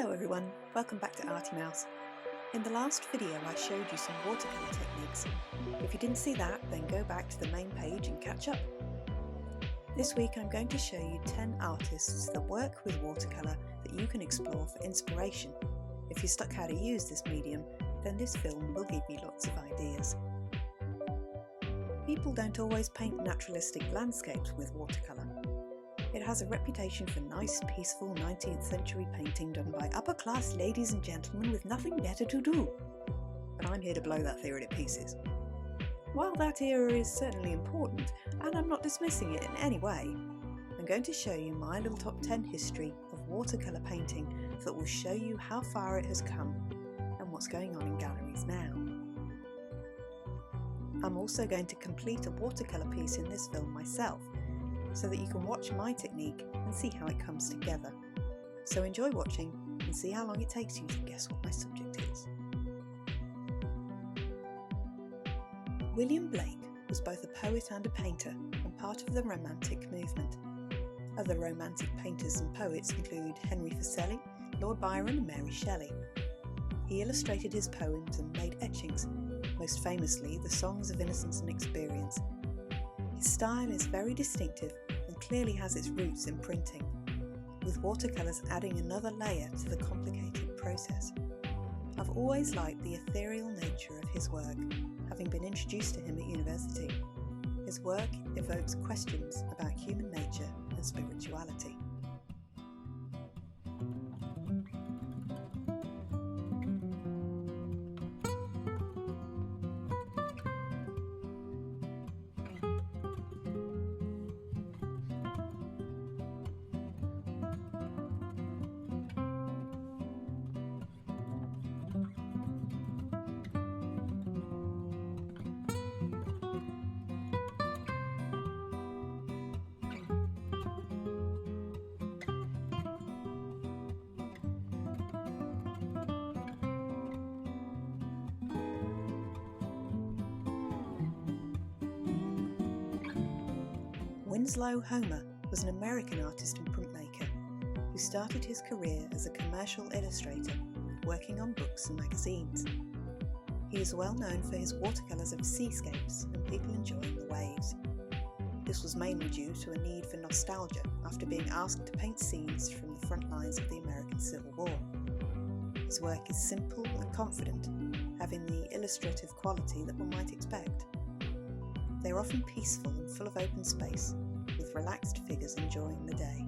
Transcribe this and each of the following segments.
Hello everyone, welcome back to Arty Mouse. In the last video I showed you some watercolour techniques. If you didn't see that, then go back to the main page and catch up. This week I'm going to show you 10 artists that work with watercolour that you can explore for inspiration. If you're stuck how to use this medium, then this film will give you lots of ideas. People don't always paint naturalistic landscapes with watercolour. It has a reputation for nice, peaceful 19th century painting done by upper-class ladies and gentlemen with nothing better to do. But I'm here to blow that theory to pieces. While that era is certainly important, and I'm not dismissing it in any way, I'm going to show you my little top 10 history of watercolour painting that will show you how far it has come and what's going on in galleries now. I'm also going to complete a watercolour piece in this film myself, so that you can watch my technique and see how it comes together. So enjoy watching and see how long it takes you to guess what my subject is. William Blake was both a poet and a painter and part of the Romantic movement. Other Romantic painters and poets include Henry Fuseli, Lord Byron and Mary Shelley. He illustrated his poems and made etchings, most famously the Songs of Innocence and Experience. His style is very distinctive and clearly has its roots in printing, with watercolours adding another layer to the complicated process. I've always liked the ethereal nature of his work, having been introduced to him at university. His work evokes questions about human nature and spirituality. Winslow Homer was an American artist and printmaker who started his career as a commercial illustrator, working on books and magazines. He is well known for his watercolours of seascapes and people enjoying the waves. This was mainly due to a need for nostalgia after being asked to paint scenes from the front lines of the American Civil War. His work is simple and confident, having the illustrative quality that one might expect. They are often peaceful and full of open space, with relaxed figures enjoying the day.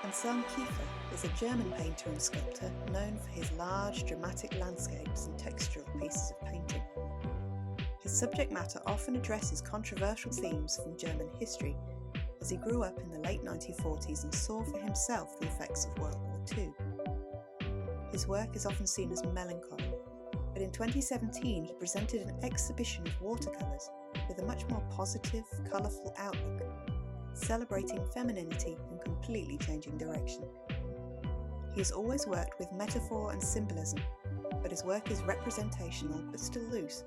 Anselm Kiefer is a German painter and sculptor known for his large, dramatic landscapes and textural pieces of painting. His subject matter often addresses controversial themes from German history, as he grew up in the late 1940s and saw for himself the effects of World War II. His work is often seen as melancholy, but in 2017 he presented an exhibition of watercolours with a much more positive, colourful outlook, celebrating femininity and completely changing direction. He has always worked with metaphor and symbolism, but his work is representational but still loose.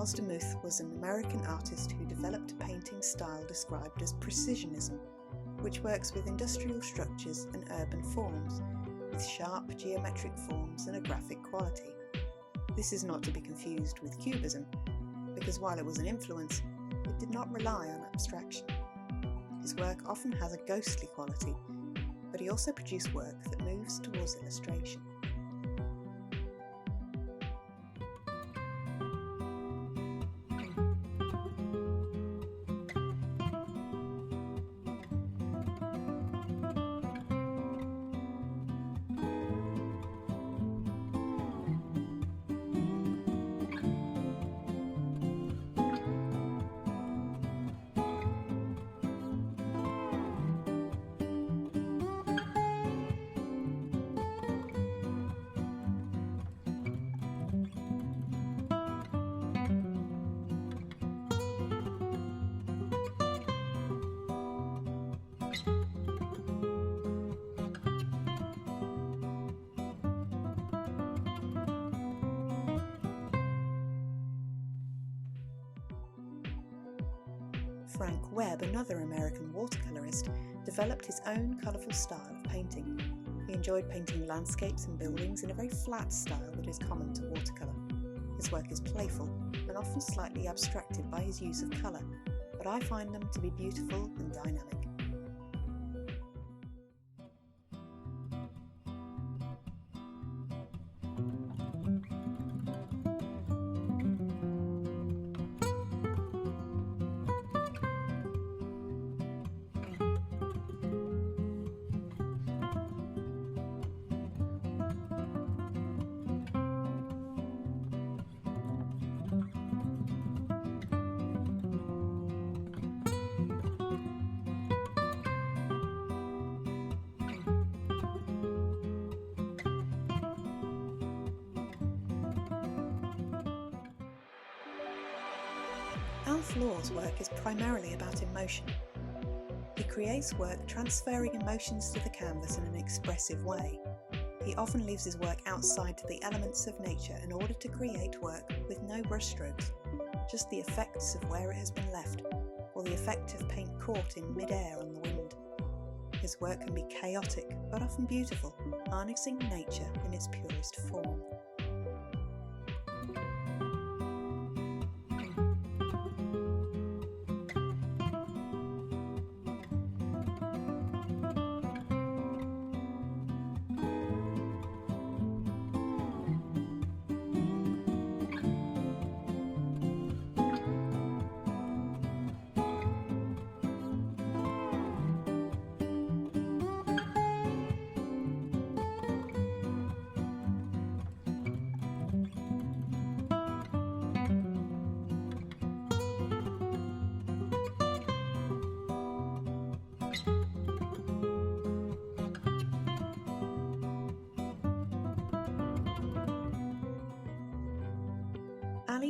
Charles Demuth was an American artist who developed a painting style described as precisionism, which works with industrial structures and urban forms, with sharp geometric forms and a graphic quality. This is not to be confused with Cubism, because while it was an influence, it did not rely on abstraction. His work often has a ghostly quality, but he also produced work that moves towards illustration. Webb, another American watercolourist, developed his own colourful style of painting. He enjoyed painting landscapes and buildings in a very flat style that is common to watercolour. His work is playful and often slightly abstracted by his use of colour, but I find them to be beautiful and dynamic. Alf Lohr's work is primarily about emotion. He creates work transferring emotions to the canvas in an expressive way. He often leaves his work outside to the elements of nature in order to create work with no brushstrokes, just the effects of where it has been left, or the effect of paint caught in mid-air on the wind. His work can be chaotic, but often beautiful, harnessing nature in its purest form.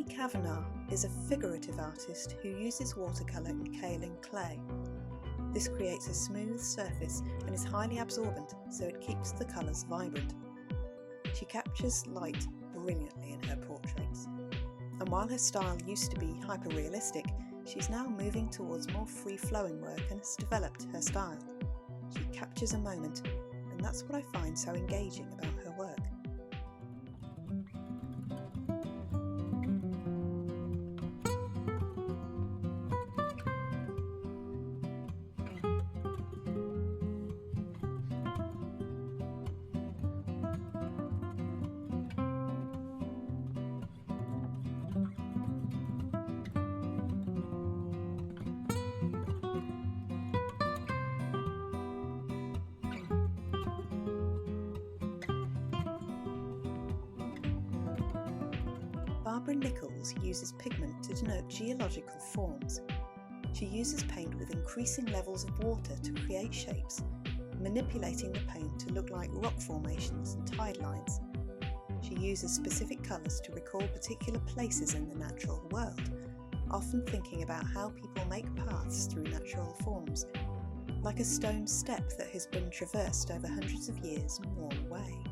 Cavanaugh is a figurative artist who uses watercolour and kaolin clay. This creates a smooth surface and is highly absorbent, so it keeps the colours vibrant. She captures light brilliantly in her portraits, and while her style used to be hyper-realistic, she's now moving towards more free-flowing work and has developed her style. She captures a moment, and that's what I find so engaging about her work. Nichols uses pigment to denote geological forms. She uses paint with increasing levels of water to create shapes, manipulating the paint to look like rock formations and tide lines. She uses specific colours to recall particular places in the natural world, often thinking about how people make paths through natural forms, like a stone step that has been traversed over hundreds of years and worn away.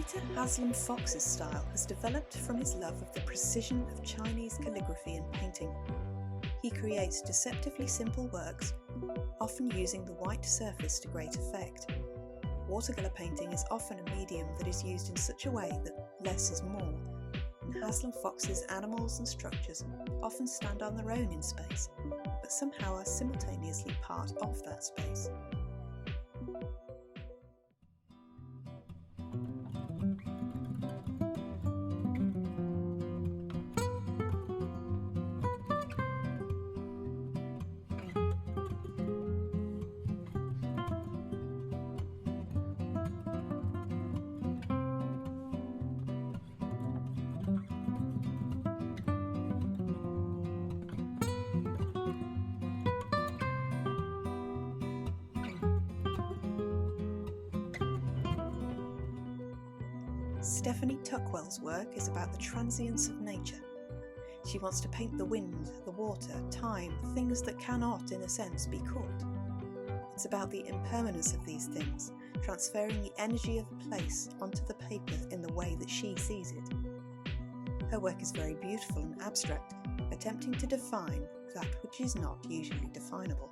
painter Haslam Fox's style has developed from his love of the precision of Chinese calligraphy and painting. He creates deceptively simple works, often using the white surface to great effect. Watercolour painting is often a medium that is used in such a way that less is more, and Haslam Fox's animals and structures often stand on their own in space, but somehow are simultaneously part of that space. Stephanie Tuckwell's work is about the transience of nature. She wants to paint the wind, the water, time, things that cannot, in a sense, be caught. It's about the impermanence of these things, transferring the energy of a place onto the paper in the way that she sees it. Her work is very beautiful and abstract, attempting to define that which is not usually definable.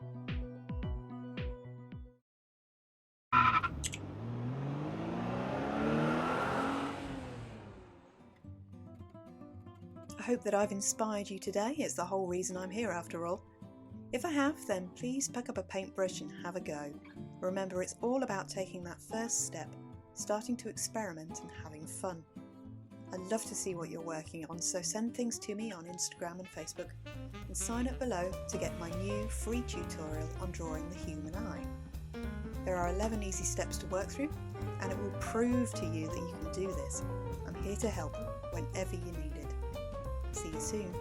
I hope that I've inspired you today. It's the whole reason I'm here after all. If I have, then please pick up a paintbrush and have a go. Remember, it's all about taking that first step, starting to experiment and having fun. I'd love to see what you're working on, so send things to me on Instagram and Facebook, and sign up below to get my new free tutorial on drawing the human eye. There are 11 easy steps to work through, and it will prove to you that you can do this. I'm here to help whenever you need it. See you soon.